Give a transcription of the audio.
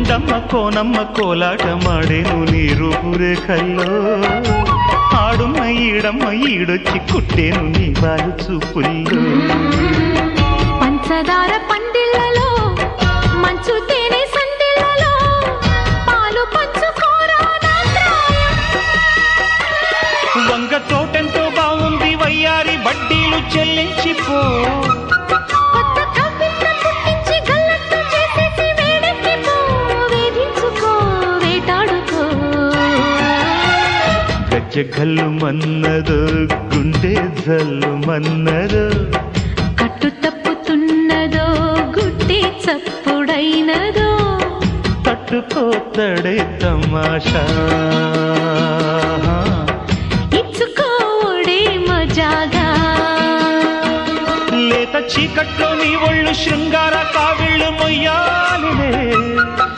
కొండమ్మ కోనమ్మ కోలాట మాడేను నీ రూపురేఖల్లో ఆడుమ్మ ఈడమ్మ ఈడొచ్చి కుట్టేను నీ బాలు చూపుల్లో పంచదార పందిళ్ళలో మంచు తేనె సందిళ్ళలో పాలు పంచుకోరా వంగ తోటెంతో బాగుంది వయ్యారి వడ్డీలు చెల్లించిపో గజ్జగల్లు మన్నదో గుండె జల్లు మన్నదో కట్టు తప్పుతున్నదో గుడ్డి చప్పుడైనదో తట్టుకోతడే తమాషా ఇచ్చుకోడే మజాగా లేత చీకట్లో నీ ఒళ్ళు శృంగార కావిళ్ళు మొయ్యాలినే